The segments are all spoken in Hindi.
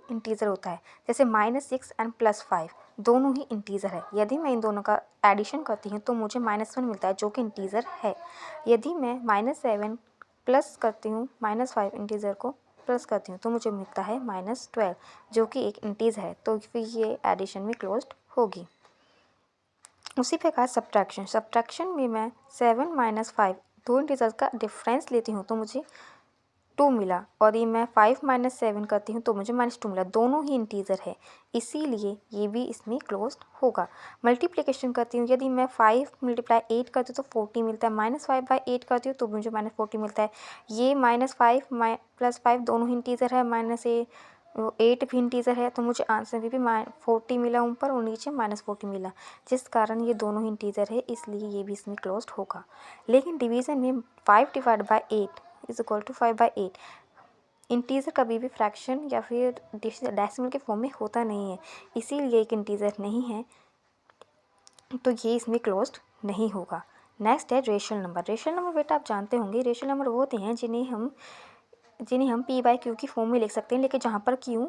इंटीजर होता है। जैसे -6 एंड +5 दोनों ही इंटीजर है। यदि मैं इन दोनों का एडिशन करती हूँ तो मुझे -1 मिलता है जो कि इंटीजर है। यदि मैं -7 प्लस करती हूँ -5 इंटीजर को प्लस करती हूँ तो मुझे मिलता है -12 जो कि एक इंटीजर है। तो फिर ये एडिशन में क्लोज्ड होगी। उसी प्रकार सब्ट्रैक्शन में मैं 7 - 5 दो इंटीजर्स का डिफरेंस लेती हूँ तो मुझे 2 मिला, और ये मैं 5 - 7 करती हूँ तो मुझे -2 मिला। दोनों ही इंटीजर है, इसीलिए ये भी इसमें क्लोज्ड होगा। मल्टीप्लिकेशन करती हूँ, यदि मैं 5 × 8 करती हूँ तो 40 मिलता है। -5/8 करती हूँ तो मुझे -40 मिलता है। ये -5 + 5 दोनों ही इंटीजर है, -8 भी इंटीजर है, तो मुझे आंसर में भी 40 मिला ऊपर और नीचे -40 मिला, जिस कारण ये दोनों ही इंटीजर है, इसलिए ये भी इसमें क्लोज्ड होगा। लेकिन डिवीज़न में 5 / 8 = 5/8 इंटीजर कभी भी फ्रैक्शन या फिर डेसिमल के फॉर्म में होता नहीं है, इसीलिए एक इंटीजर नहीं है, तो ये इसमें क्लोज्ड नहीं होगा। नेक्स्ट है रेशनल नंबर। रेशनल नंबर बेटा आप जानते होंगे, रेशनल नंबर वो होते हैं जिन्हें हम p/q की फॉर्म में लिख सकते हैं, लेकिन जहाँ पर q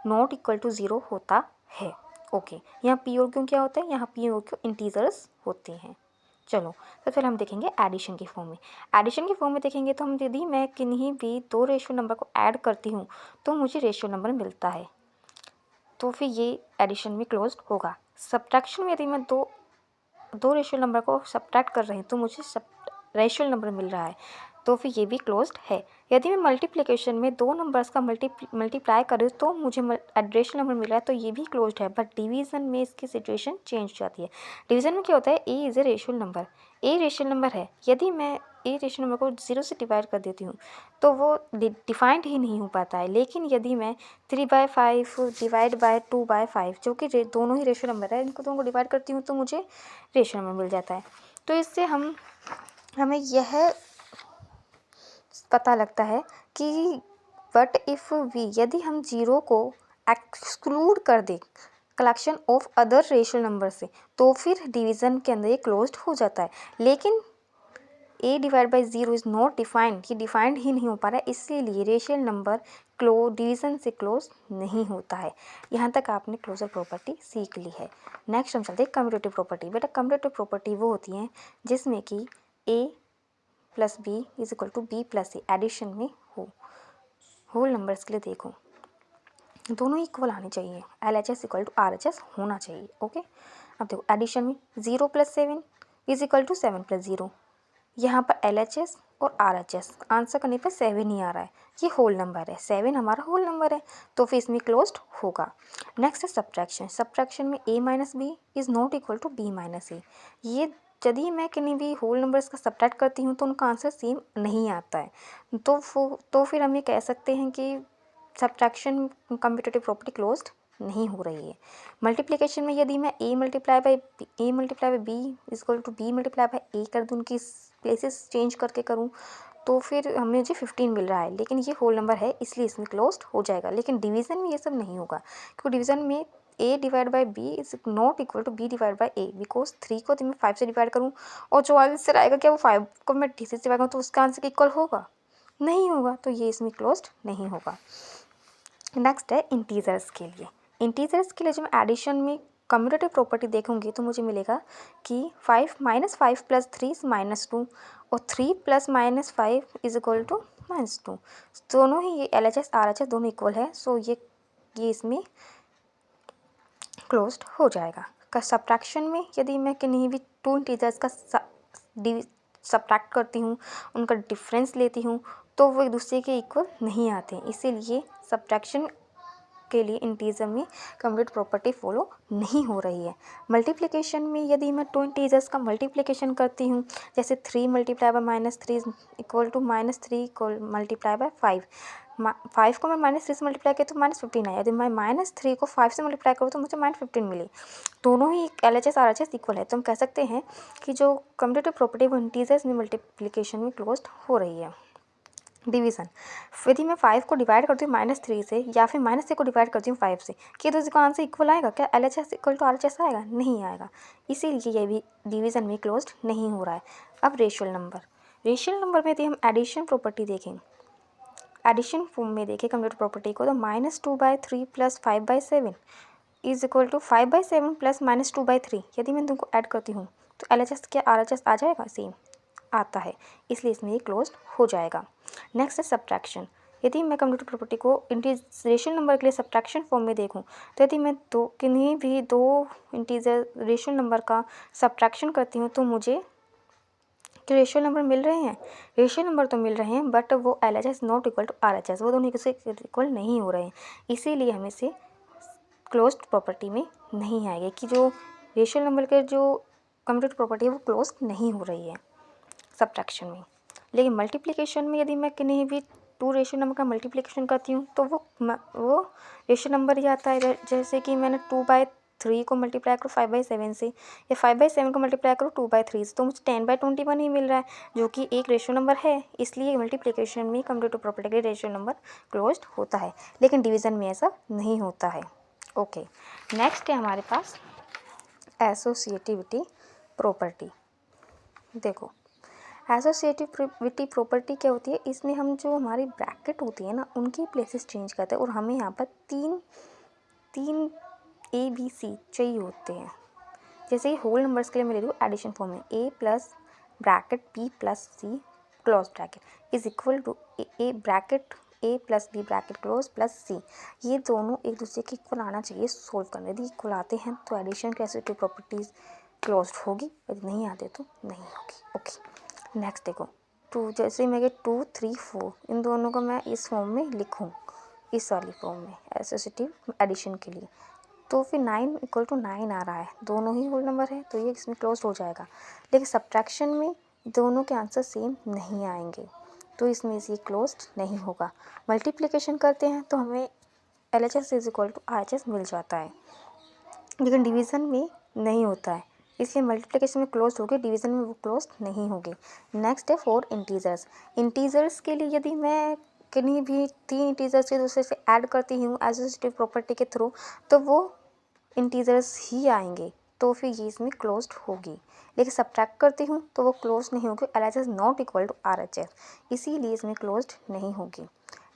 ≠ 0 होता है। ओके, यहाँ p और q क्या होता है? यहाँ p और q इंटीजर्स होते हैं। चलो तो फिर हम देखेंगे एडिशन की फॉर्म में। एडिशन की फॉर्म में देखेंगे तो हम यदि मैं किन्हीं भी दो रेशियो नंबर को ऐड करती हूँ तो मुझे रेशियो नंबर मिलता है, तो फिर ये एडिशन में क्लोज्ड होगा। सब्ट्रैक्शन में यदि मैं दो रेशियो नंबर को सब्ट्रैक्ट कर रही हूँ तो मुझे रेशियो नंबर मिल रहा है, तो फिर ये भी क्लोज्ड है। यदि मैं मल्टीप्लिकेशन में दो नंबर्स का मल्टीप्लाई करूँ तो मुझे रेशियो नंबर मिल रहा है, तो ये भी क्लोज्ड है। बट डिवीज़न में इसकी सिचुएशन चेंज हो जाती है। डिवीज़न में क्या होता है? A is a ratio number, A ratio number है। यदि मैं ए रेशियो नंबर को 0 से डिवाइड कर देती हूँ तो वो डिफाइंड ही नहीं हो पाता है। लेकिन यदि मैं 3/5 डिवाइड बाय 2/5 जो कि दोनों ही रेशियो नंबर है, इनको दोनों को डिवाइड करती हूँ तो मुझे रेशियो नंबर मिल जाता है। तो इससे हमें यह पता लगता है कि बट इफ़ वी यदि हम 0 को एक्सक्लूड कर दें collection of other ratio number से, तो फिर डिवीज़न के अंदर ये क्लोज्ड हो जाता है। लेकिन a/0 इज़ नॉट डिफाइंड, ये डिफाइंड ही नहीं हो पा रहा है, इसीलिए रेशियल नंबर डिवीज़न से क्लोज नहीं होता है। यहाँ तक आपने क्लोजर प्रॉपर्टी सीख ली है। नेक्स्ट हम चलते हैं कम्यूटेटिव प्रॉपर्टी। बेटा कम्यूटेटिव प्रॉपर्टी वो होती हैं जिसमें कि a + b = b + c addition में हो। होल नंबर्स के लिए देखो दोनों इक्वल आने चाहिए, LHS = RHS होना चाहिए। ओके, अब देखो एडिशन में 0 + 7 = 7 + 0, यहाँ पर LHS और RHS आंसर करने पर 7 ही आ रहा है, ये होल नंबर है, 7 हमारा होल नंबर है, तो फिर इसमें क्लोज्ड होगा। नेक्स्ट है सब्ट्रैक्शन। सब्ट्रैक्शन में a - b is not equal to b - a। ये यदि मैं किन्हीं भी होल नंबर्स का सब्ट्रैक्ट करती हूँ तो उनका आंसर सेम नहीं आता है, तो फिर हम ये कह सकते हैं कि सब्ट्रैक्शन कम्यूटेटिव प्रॉपर्टी क्लोज्ड नहीं हो रही है। मल्टीप्लिकेशन में यदि मैं a × b = b × a कर दूँ, उनकी प्लेसेस चेंज करके करूँ, तो फिर हमें मुझे 15 मिल रहा है, लेकिन ये होल नंबर है इसलिए इसमें क्लोज्ड हो जाएगा। लेकिन डिवीज़न में ये सब नहीं होगा, क्योंकि डिवीज़न में a/b is not equal to b/a, because 3 को मैं 5 से डिवाइड करूँ और जो आंसर आएगा क्या वो 5 को मैं d से डिवाइड करूँ तो उसका आंसर इक्वल होगा? नहीं होगा, तो ये इसमें क्लोज्ड नहीं होगा। नेक्स्ट है इंटीजर्स के लिए। इंटीजर्स के लिए जब मैं एडिशन में कम्यूटेटिव प्रॉपर्टी देखूंगी तो मुझे मिलेगा कि 5 - 5 + 3 - 2 और 3 + -5 = -2। दोनों ही ये LHS RHS दोनों इक्वल है, सो ये इसमें क्लोज्ड हो जाएगा। का सब्ट्रैक्शन में यदि मैं किन्हीं भी टू इंटीजर्स का सब्ट्रैक्ट करती हूँ, उनका डिफरेंस लेती हूँ, तो वो एक दूसरे के इक्वल नहीं आते हैं, इसीलिए सब्ट्रैक्शन के लिए इंटीजर में कम्यूटेटिव प्रॉपर्टी फॉलो नहीं हो रही है। मल्टीप्लिकेशन में यदि मैं टू इंटीजर्स का मल्टीप्लिकेशन करती हूँ, जैसे 3 × -3 = -3 × 5, 5 को मैं -3 से मल्टीप्लाई किया तो -15 आया। यदि मैं -3 को 5 से मल्टीप्लाई करूँ तो मुझे -15 मिले। दोनों ही LHS RHS इक्वल है, तो हम कह सकते हैं कि जो कम्यूटेटिव प्रॉपर्टी वो इंटीजर्स में मल्टीप्लिकेशन में क्लोज्ड हो रही है। डिवीज़न, यदि मैं 5 को डिवाइड करती हूँ -3 से या फिर -3 को डिवाइड करती हूँ 5 से, क्या तो इसका आंसर इक्वल आएगा? क्या LHS = RHS आएगा? नहीं आएगा, इसीलिए ये भी डिवीज़न में क्लोज्ड नहीं हो रहा है। अब रेशियल नंबर में यदि हम एडिशन प्रॉपर्टी देखें, एडिशन फॉर्म में देखें कम्यूटेटिव प्रॉपर्टी को, तो -2/3 + 5/7 इज इक्वल टू 5/7 + -2/3। यदि मैं तुमको ऐड करती हूँ तो LHS क्या RHS आ जाएगा, सेम आता है, इसलिए इसमें ये क्लोज हो जाएगा। नेक्स्ट है सब्ट्रैक्शन। यदि मैं कम्यूटेटिव प्रॉपर्टी को इंटीजर नंबर के लिए सब्ट्रैक्शन फॉर्म में देखूं, तो यदि मैं किन्हीं भी दो इंटीजर रेशनल नंबर का सब्ट्रैक्शन करती हूं तो मुझे क्या रेशियो नंबर मिल रहे हैं, रेशियो नंबर तो मिल रहे हैं, बट वो LHS not equal to RHS, वो दोनों से इक्वल नहीं हो रहे हैं, इसीलिए हमें से क्लोज्ड प्रॉपर्टी में नहीं आएगी कि जो रेशियो नंबर के जो कम्यूटेटिव प्रॉपर्टी है वो क्लोज नहीं हो रही है सब्ट्रैक्शन में। लेकिन मल्टीप्लिकेशन में यदि मैं किन्हीं भी टू रेशियो नंबर का मल्टीप्लिकेशन करती हूँ तो वो रेशियो नंबर ही आता है। जैसे कि मैंने 2/3 को मल्टीप्लाई करो 5/7 से, या 5/7 को मल्टीप्लाई करो 2/3 से, तो मुझे 10/21 ही मिल रहा है, जो कि एक रेशियो नंबर है, इसलिए मल्टीप्लिकेशन में कम्यूटेटिव प्रॉपर्टी के रेशियो नंबर क्लोज्ड होता है, लेकिन डिवीज़न में ऐसा नहीं होता है। ओके, नेक्स्ट है हमारे पास एसोसिएटिविटी प्रॉपर्टी। देखो, एसोसिएटिविटी प्रॉपर्टी क्या होती है, इसमें हम जो हमारी ब्रैकेट होती है ना उनकी प्लेसेस चेंज करते हैं, और हमें यहाँ पर तीन ABC चाहिए होते हैं। जैसे कि होल नंबर्स के लिए मैं ले लूँ एडिशन फॉर्म में A plus bracket B plus C close bracket is equal to A bracket A plus B bracket close plus C। ये दोनों एक दूसरे के इक्वल आना चाहिए सोल्व करने। यदि इक्वल आते हैं तो एडिशन की एसोसिएटिव प्रॉपर्टीज क्लोज होगी, यदि नहीं आते तो नहीं होगी। ओके, नेक्स्ट देखो, जैसे मैं 2, 3, 4 इन दोनों को मैं इस फॉर्म में लिखूँ, इस वाली फॉर्म में एसोसिएटिव एडिशन के लिए, तो फिर 9 इक्वल टू 9 आ रहा है, दोनों ही होल नंबर है, तो ये इसमें क्लोज हो जाएगा। लेकिन सब्ट्रैक्शन में दोनों के आंसर सेम नहीं आएंगे, तो इसमें ये क्लोज नहीं होगा। मल्टीप्लिकेशन करते हैं तो हमें LHS is equal to RHS मिल जाता है, लेकिन डिवीज़न में नहीं होता है, इसलिए मल्टीप्लिकेशन में क्लोज होगी, डिवीज़न में वो क्लोज नहीं होगी। नेक्स्ट है 4 इंटीजर्स। इंटीजर्स के लिए यदि मैं किन्हीं भी 3 इंटीजर्स के दूसरे से ऐड करती हूँ एसोसिएटिव प्रॉपर्टी के थ्रू, तो वो इंटीजर्स ही आएंगे, तो फिर ये इसमें क्लोज्ड होगी। लेकिन सब्ट्रैक्ट करती हूँ तो वो क्लोज नहीं होगी, LHS not equal to RHS, इसीलिए इसमें क्लोज्ड नहीं होगी।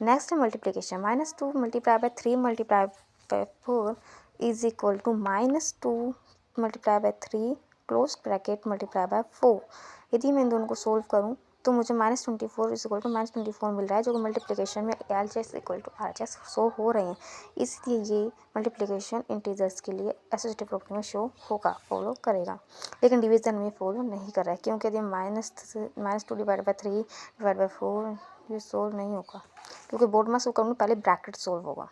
नेक्स्ट है multiplication. -2 multiply by 3 multiply by 4 is equal to -2 multiply by 3 close bracket multiply by 4। यदि मैं इन दोनों को सोल्व करूँ तो मुझे -24 इज इक्वल टू -24 मिल रहा है, जो कि मल्टीप्लिकेशन में LHS equal to RHS show हो रहे हैं, इसलिए ये मल्टीप्लिकेशन इंटीजर्स के लिए एसोसिएटिव प्रॉपर्टी में शो होगा, फॉलो करेगा, लेकिन डिवीज़न में फॉलो नहीं कर रहा है, क्योंकि यदि -2 डिवाइड बाई 3 डिवाइड बाई 4 ये सोल्व नहीं होगा, क्योंकि बोर्ड में सोल्व करूँगा पहले ब्रैकेट सोल्व होगा।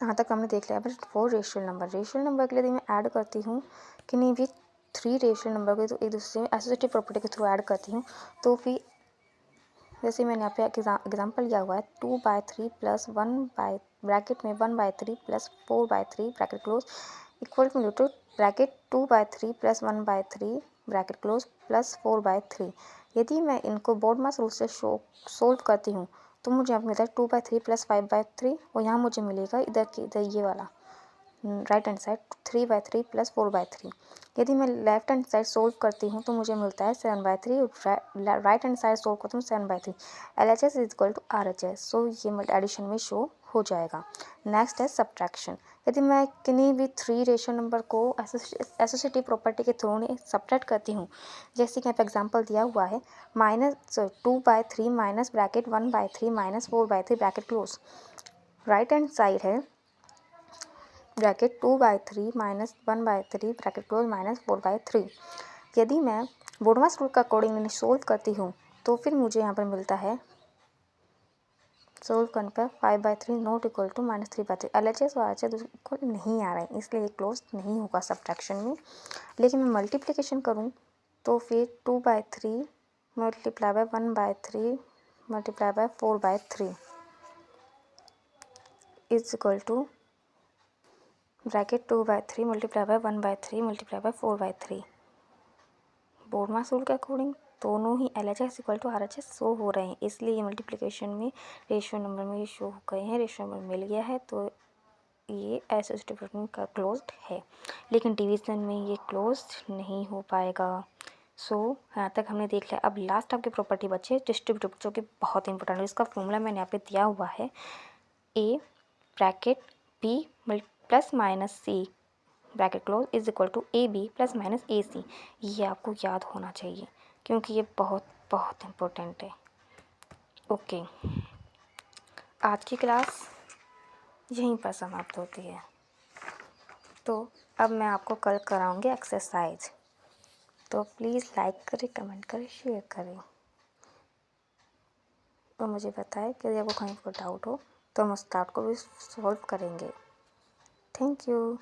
यहाँ तक हमने देख लिया। बट 4 रेशियल नंबर के लिए मैं ऐड करती हूँ कि नहीं भी 3 रेशियल नंबर को, तो एक दूसरे में एसोसिएटिव प्रॉपर्टी के थ्रू ऐड करती हूँ, तो फिर जैसे मैंने यहाँ पे एग्जांपल लिया हुआ है 2/3 प्लस 1 ब्रैकेट में 1/3 plus 4/3 bracket close equal to bracket 2/3 plus 1/3 bracket close plus 4/3। यदि मैं इनको बोर्ड मास रूल से सोल्व करती हूँ तो मुझे यहाँ पे मिलता है 2/3 प्लस 5/3, और यहाँ मुझे मिलेगा इधर ये वाला राइट हैंड साइड 3/3 प्लस 4/3। यदि मैं लेफ्ट हैंड साइड सोल्व करती हूँ तो मुझे मिलता है 7/3, और राइट हैंड साइड सोल्व करती हूँ 7/3। LHS is equal to RHS, so ये एडिशन में शो हो जाएगा। नेक्स्ट है सब्ट्रैक्शन। यदि मैं किन्हीं भी 3 रेशियो नंबर को एसोसिएटिव प्रॉपर्टी के थ्रू ने सब्ट्रैक्ट करती हूँ, जैसे कि यहाँ पे एग्जांपल दिया हुआ है -2/3 minus bracket 1/3 minus 4/3 bracket close, right hand side है bracket 2/3 minus 1/3 bracket close minus 4/3। यदि मैं बोडमास रूल का अकॉर्डिंग सोल्व करती हूँ तो फिर मुझे यहाँ पर मिलता है सोल्व करने पर 5/3 नॉट इक्वल टू -3/3। LHS और RHS इक्वल नहीं आ रहा है, इसलिए ये क्लोज नहीं होगा सब्ट्रैक्शन में। लेकिन मैं मल्टीप्लिकेशन करूँ तो फिर 2/3 multiply by 1/3 multiply by 4/3 is equal to bracket 2/3 multiply by 1/3 multiply by 4/3। BODMAS rule के अकॉर्डिंग दोनों ही LHS equal to RHS show हो रहे हैं, इसलिए ये मल्टीप्लिकेशन में रेशियो नंबर में ये शो हो गए हैं, रेशियो नंबर मिल गया है, तो ये एसोसिएटिव प्रॉपर्टी का क्लोज्ड है। लेकिन डिवीज़न में ये क्लोज्ड नहीं हो पाएगा, सो यहाँ तक हमने देख लिया। अब लास्ट आपकी प्रॉपर्टी बची है डिस्ट्रीब्यूटिव, जो कि बहुत इंपॉर्टेंट है। इसका फॉर्मूला मैंने यहाँ पे दिया हुआ है, A bracket B plus minus C bracket close is equal to A B plus minus A C. ये आपको याद होना चाहिए क्योंकि ये बहुत बहुत इम्पोर्टेंट है। ओके, आज की क्लास यहीं पर समाप्त होती है। तो अब मैं आपको कल कराऊंगी एक्सरसाइज। तो प्लीज़ लाइक करें, कमेंट करें, शेयर करें और मुझे बताएं कि यदि आपको कहीं पर डाउट हो तो हम उस डाउट को भी सॉल्व करेंगे। Thank you.